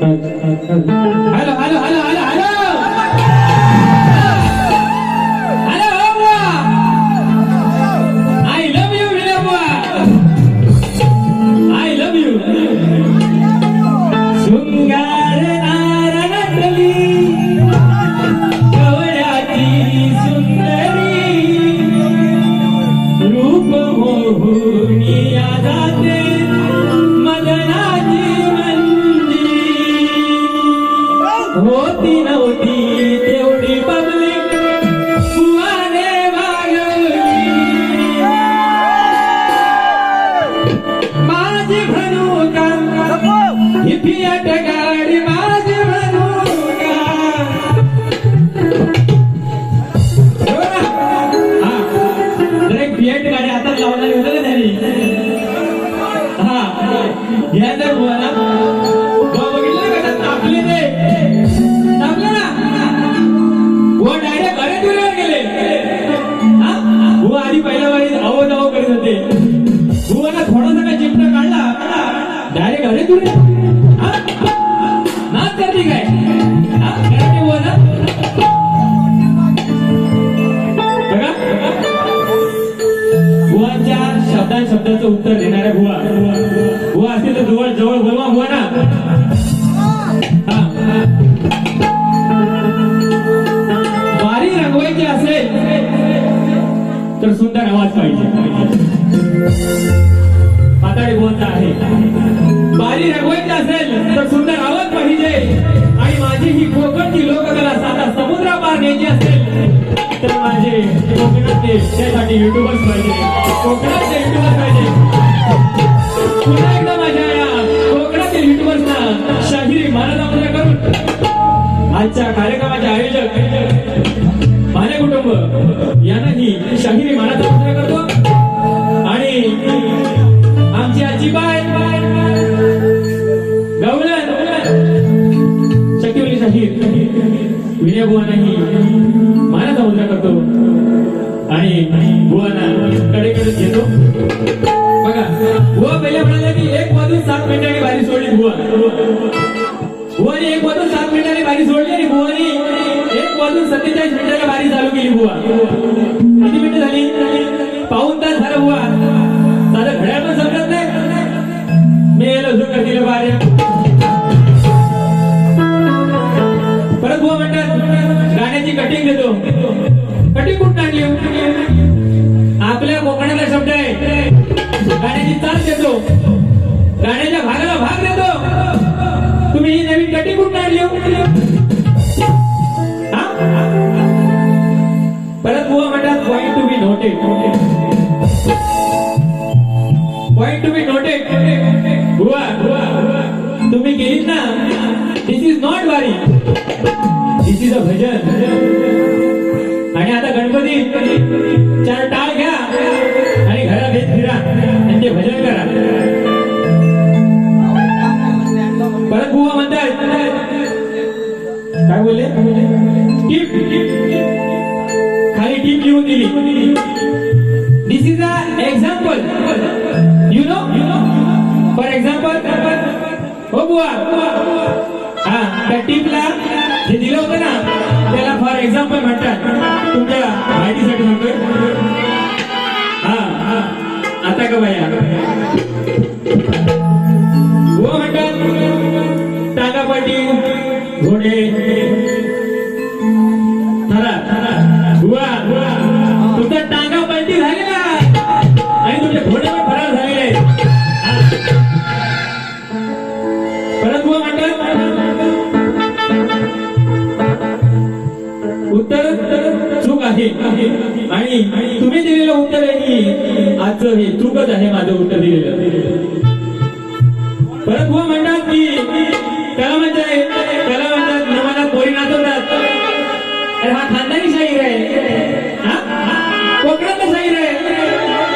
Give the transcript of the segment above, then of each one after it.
Hello hello hello hello hello I love you, Vinabua. I love you. शृंगार नारळातली कवळाची सुंदरी रूप मोहुनी जाते मदनाची मंजिरी होती नव्हती तेवढी पब्लिक बुवाने वागवली माझी भनुका ही फियाट गाडी माझी भनुका हा जरा एक फियाट गाडी हातात लावणारी होतं का त्यांनी हा या तर बुवाला बघितलं का तापले ते तापलं ना बुवा डायरेक्ट घरे तुऱ्यावर गेले हा बुवा आधी पहिल्या वारी अवो जावो करीत होते बुवाला थोडासा काय चिमटा काढला डायरेक्ट घरे तुरे नाच करते काय हा कराटे बुवा ना बघा बुवाच्या शब्दांचं उत्तर देणाऱ्या बुवा असतील तर जवळ जवळ बोलवा बुवा ना बारी रंगवायची असेल तर सुंदर आवाज पाहिजे पाताळी बोलता आहे बारी रंगवायची असेल तर सुंदर आवाज पाहिजे आणि माझी ही कोकणची लोककला साता समुद्रा पार न्यायची असेल तर माझे कोकणातले त्यासाठी युट्यूबर्स पाहिजे कोकणातले युट्यूबर्स पाहिजे पुन्हा एकदा माझ्या या कोकणातील युट्यूबर्सना शाहिरी महाराजांमध्ये करून आजच्या कार्यक्रमाचे आयोजक माझे कुटुंब यांनाही शाहिरी महाराजांमध्ये करतो आणि आमची आजीबाई गवलन शकीवली शाहीर विनय बुवांनाही महाराजांमध्ये करतो आणि बुवांना कडेकडे घेतो बघा बुवा पहिल्या म्हणाले की 1 वाजून 7 मिनिटांनी बारी सोडली बुवानी 1 वाजून 7 मिनिटांनी बारी सोडली आणि बुवानी 1 वाजून 47 मिनिटाला बारी चालू केली बुवा किती मिनिटं झाली पाऊण तास झालं बुवा साधं घड्याळ पण समजत नाही मेल अजून करतील बारे परत बुवा म्हणतात गाण्याची कटिंग देतो कटिंग कुठून आणली आपल्या कोकणातला शब्द आहे गाण्याची चाल देतो गाण्याच्या भागाला भाग देतो तुम्ही ही नवीन कटिंग कुठून आणली परत बुवा म्हणतात point to be noted point to be noted बुवा तुम्ही गेलीत ना दिस इज नॉट वारी दिस इज अ भजन आणि आता गणपती 4 टाळ घ्या आणि घरात भेट फिरा आणि ते भजन करा परत बुवा म्हणतात काय बोलले टिप खाली टिप लिहून दिली this is a example you know for example हो बुवा हा त्या टिपला जे दिलं होतं ना त्याला फॉर एक्झाम्पल म्हणतात तुमच्या माहितीसाठी म्हणतोय हा आता का बाया हो म्हणतात टांगापाटी घोडे थरा बुवा तुमचा टांगापाटी झालेला आणि तुमचे घोडे पण फरार झालेले परत बुवा म्हणतात उत्तर चूक आहे आणि तुम्ही दिलेलं उत्तर आहे आजचं हे चूकच आहे माझं उत्तर दिलेलं परत बुवा म्हणतात की त्याला म्हणतात नमानात पोरी नाचवतात अरे हा खानदानी शाहीर आहे कोकणातला शाहीर आहे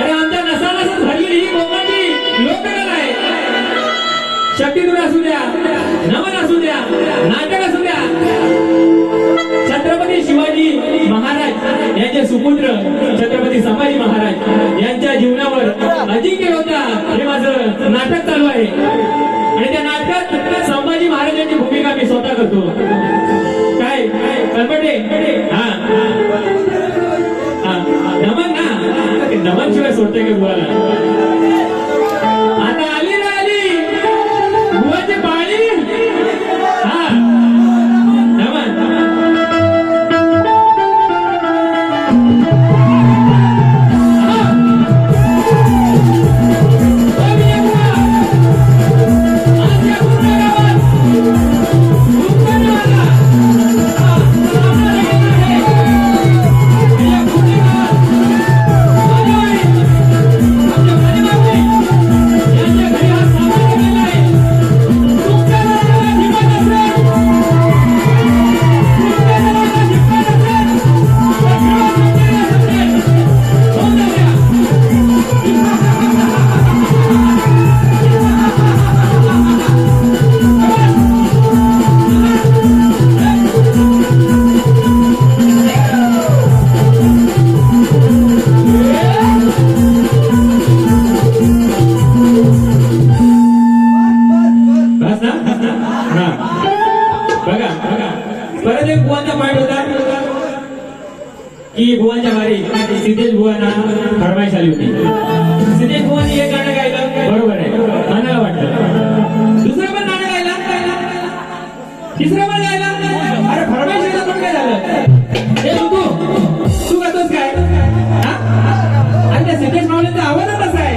अरे आमच्या नसा झालेली ही कोकणाची लोककला आहे शक्तिधर असू द्या, नमन असू द्या, नाटक असू द्या, छत्रपती शिवाजी महाराज यांचे सुपुत्र छत्रपती संभाजी महाराज यांच्या जीवनावर अजिंक्य होता हे माझं नाटक चालू आहे आणि त्या नाटकात संभाजी महाराजांची भूमिका मी स्वतः करतो. काय कल्पटे? हा नमन ना, नमन शिवाय सोडते का बुवाला? आता आली ना आली बुवाची पाळी. हा नमन. परत एक बुवांचा पॉइंट होता की बुवांच्या बारी सिद्धेश बुवांना फरमाईश आली होती. सिद्धेश बुवांनी एक गाणं गायलं, बरोबर आहे, मनाला वाटलं. दुसरं पण गाणं गायला, तिसरं पण गायला. अरे फरमाईश पण काय झालं? हे तू करतोस काय? आणि त्या सिद्धेश माऊलींचा आवाज कसा आहे?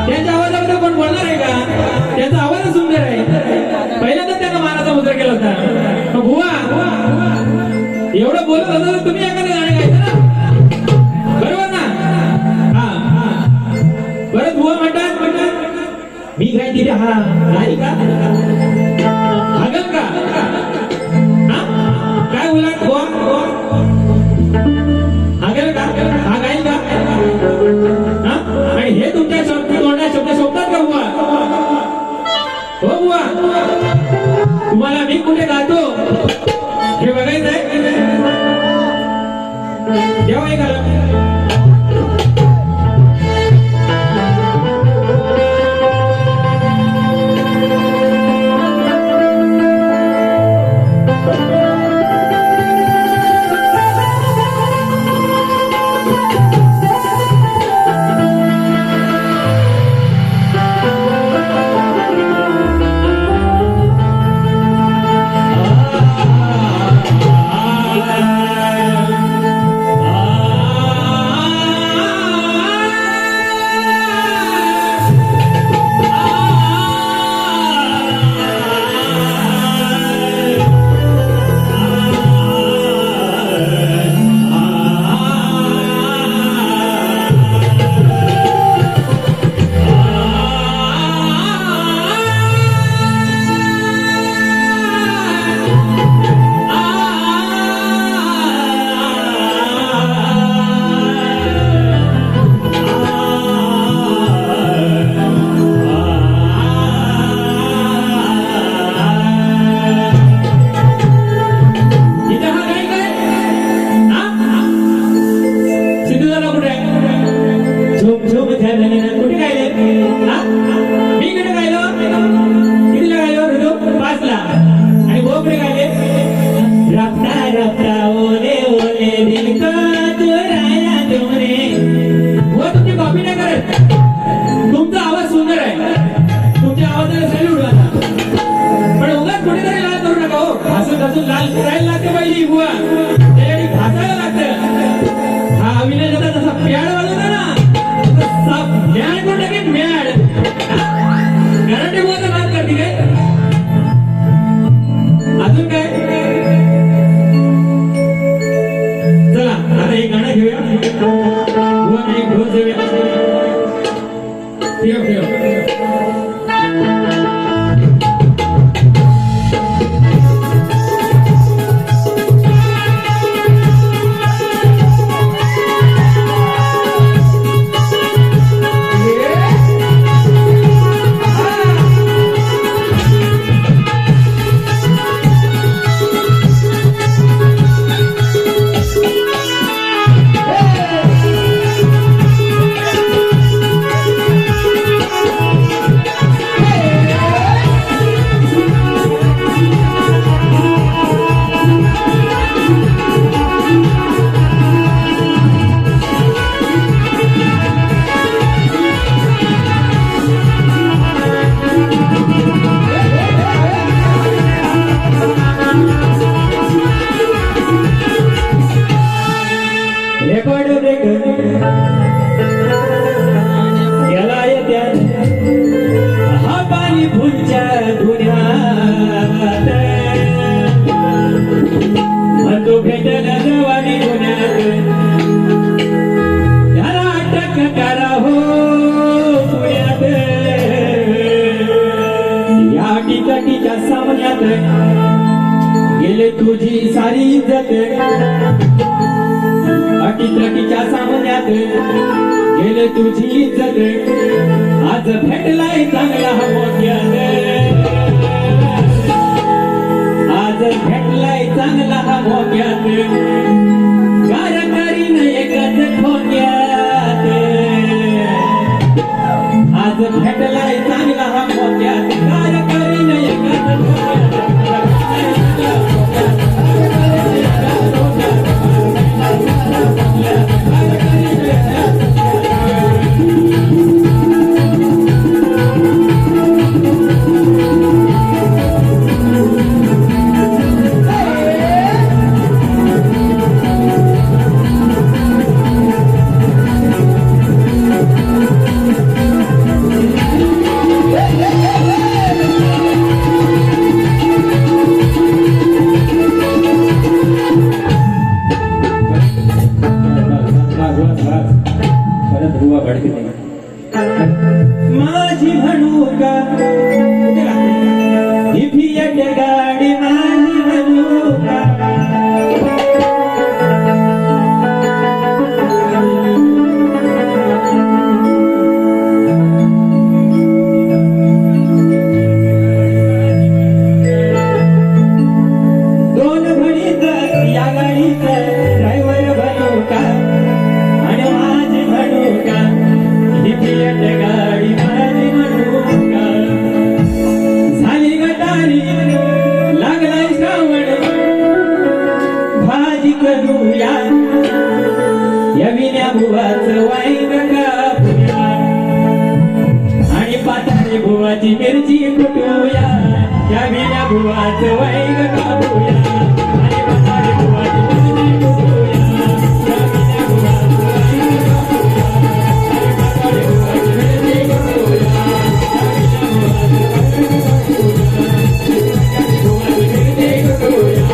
त्यांच्या आवाजाबद्दल कोण बोलणार आहे का? त्यांचा आवाज सुंदर आहे. पहिल्यांदा त्यांना मानाचा मुद्रा केला होता. बुवा एवढं बोलत होतं तर तुम्ही एखादं गाणं गायचं ना, बरोबर ना? परत बुवा म्हणतात मी काय तिथे हा नाही का हागल का? काय बोला बुवा? हागल का? हा गाईल का? आणि हे तुमच्या तोंडात शब्द शोधतात का बुवा? हो बुवा, तुम्हाला मी कुठे गातो हे बघायचं आहे. जेव्हा हे करा लाल करायला लागते पाहिजे बुवा, त्यासाठी घासायला लागतं. हा अभिनय जसा जसा प्याड वाजवता ना तसा म्याड कोण टाकेल म्याड. कराटे बुवाचा नाद करते काय? अजून काय? चला आता एक गाणं घेऊया, बुवाने एक ढोल देऊया. ठेव ठेव अटीतटीच्या सामन्यात गेले तुझी सारी इज्जत अटीतटीच्या सामन्यात गेले तुझी इज्जत आज भेटलाय चांगला मोठ्यात आज भेटलाय चांगला मोठ्यात कारकारीन एकच ठोक्यात आज भेटलाय चांगला मोठ्यात कारकारीन एकच ठोक्यात माझी म्हणू का ही फिएट गाडी माझी म्हणू का दोन घडीत या गाडीत ड्रायव्हर बनू का आणि माझी म्हणू का ही फिएट गाडी माझी म्हणू का झाली गटारी लागलाय श्रावण भाजी करूया या विण्या बुवाचं वाईन कापूया आणि पाताळे बुवाची मिरची कुटूया या विण्या बुवाचं वाईन कापूया आणि पाताळे बुवाची मिरची कुटूया या विण्या बुवाचं वाईन कापूया आणि पाताळे बुवाची मिरची कुटूया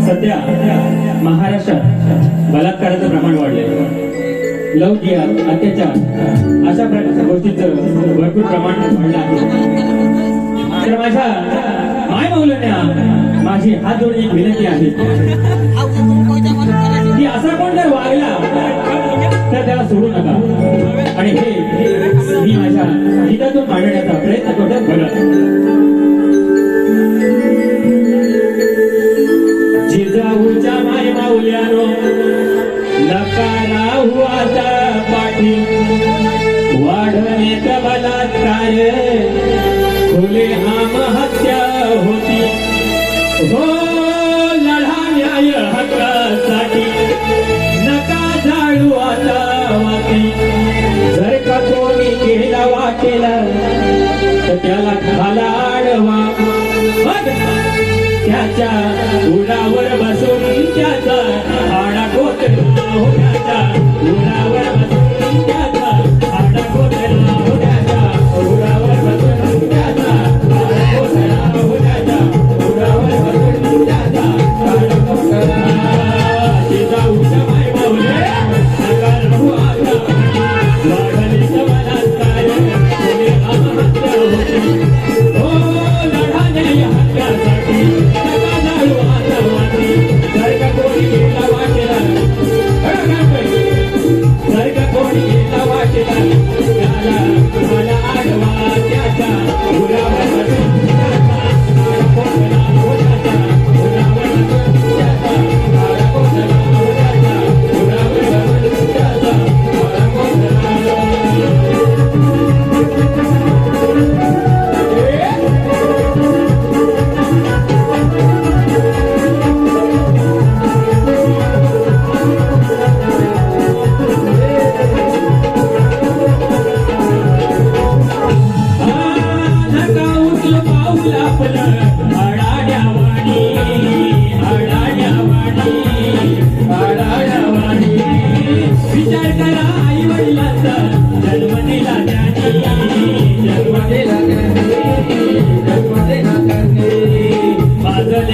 सध्या महाराष्ट्रात बलात्काराचं प्रमाण वाढले लौकिक अत्याचार अशा प्रकारच्या गोष्टींचं भरपूर प्रमाण वाढलं आहे तर माझ्या माय मौलांना माझी हात जोडून एक विनंती आहे की असा कोण जर वागला तर त्याला सोडू नका आणि हे मी माझ्या गीतातून मांडण्याचा प्रयत्न करतो बघा जिजाऊच्या माय माऊल्यानो नका राहू आता पाठी वाढवण्यात बलात्कार खुले आम हत्या होती हो लढा न्याय हक्कासाठी नका जाळू आता वाटी जर का कोणी केला वाटेला तर त्याला खाला आडवा त्याच्या उडावर बसून त्याचा आडा कोतला हो त्याच्या उडावर बसून त्याचा आडा कोतला हो त्याच्या उडावर बसून त्याचा आडा कोतला हो त्याच्या उडावर बसून त्याचा आडा कोतला जिजाऊच्या माय माऊले नका राहू आता वाढलीचं बलात्कार कोणी आत्महत्या होती हो लढा न्याय हक्कासाठी नका जाळू आता वाटी जर का कोणी केला वाटेला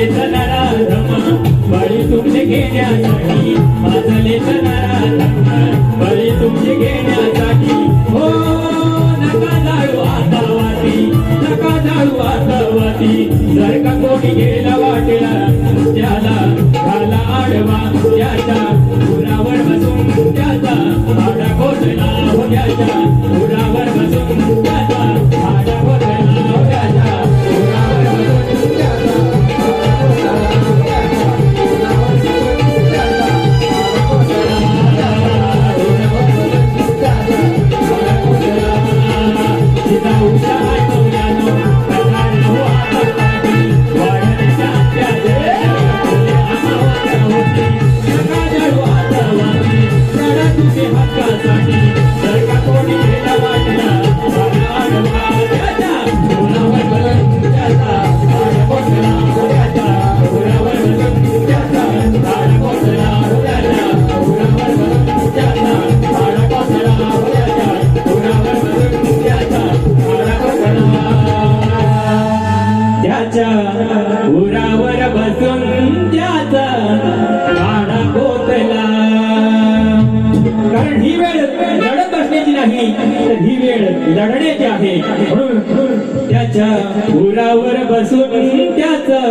नराधम बळी तुमचे घेण्यासाठी वाजले नराधम बळी तुमचे घेण्यासाठी हो नका जाळू आता वाटी नका जाळू आता वाटी जर का कोणी गेला वाटेला त्याला घाला आडवा त्याच्या उरावर बसून त्याचा आडा कोसला हो त्याच्या उरावर बसून त्याचा आडा कोसला हो त्याच्या उरावर बसून त्याचा उरावर बसून त्याचा आडा कोसला कारण ही वेळ लढत बसण्याची नाही तर ही वेळ लढण्याची आहे म्हणून त्याच्या उरावर बसून त्याचा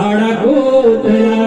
आडा कोसला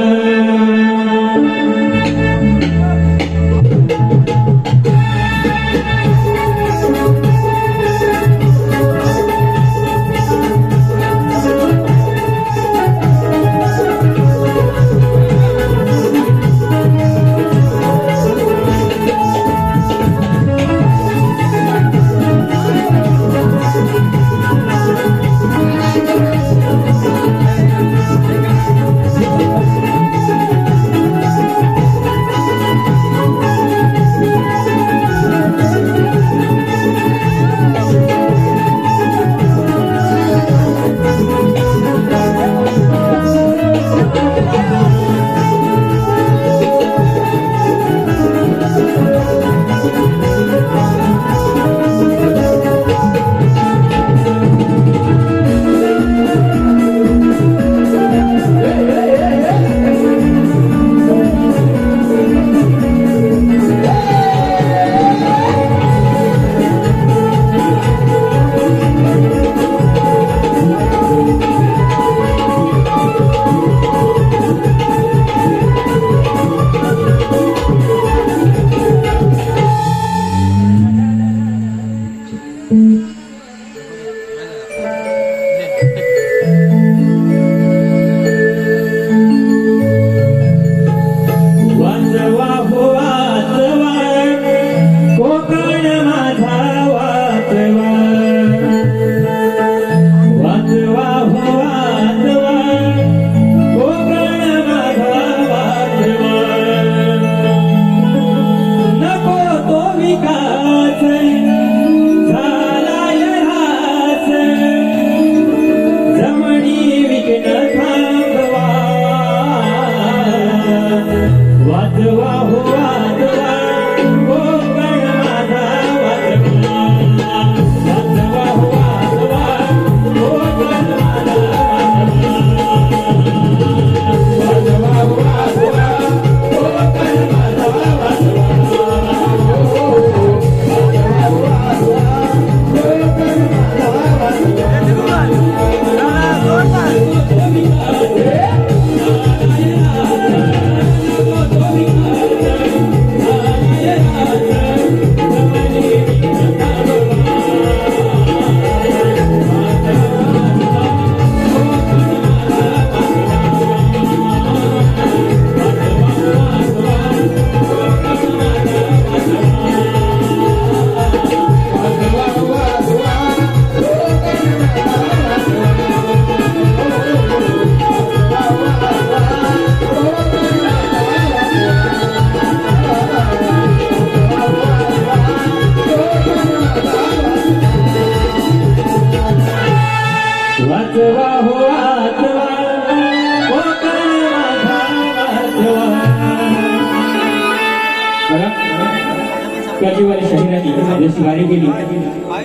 काजीवाली शहराची जशी वारी केली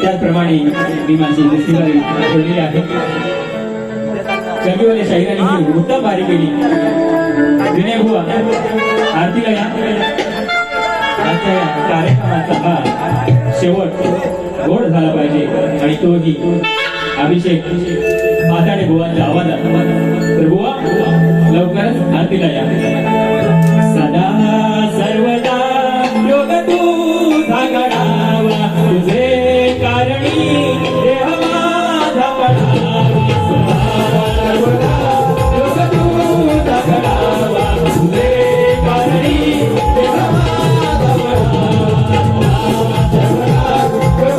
त्याचप्रमाणे मी माझी दुसरी वारी ठेवलेली आहे. कवीवाले शाहिरांनी ही उत्तम बारी केली. विनय बुवा आरतीला या. आजच्या या कार्यक्रमाचा हा शेवट गोड झाला पाहिजे आणि तोही अभिषेक माताडे बुवांच्या आवाजात. तर बुवा लवकरच आरतीला या.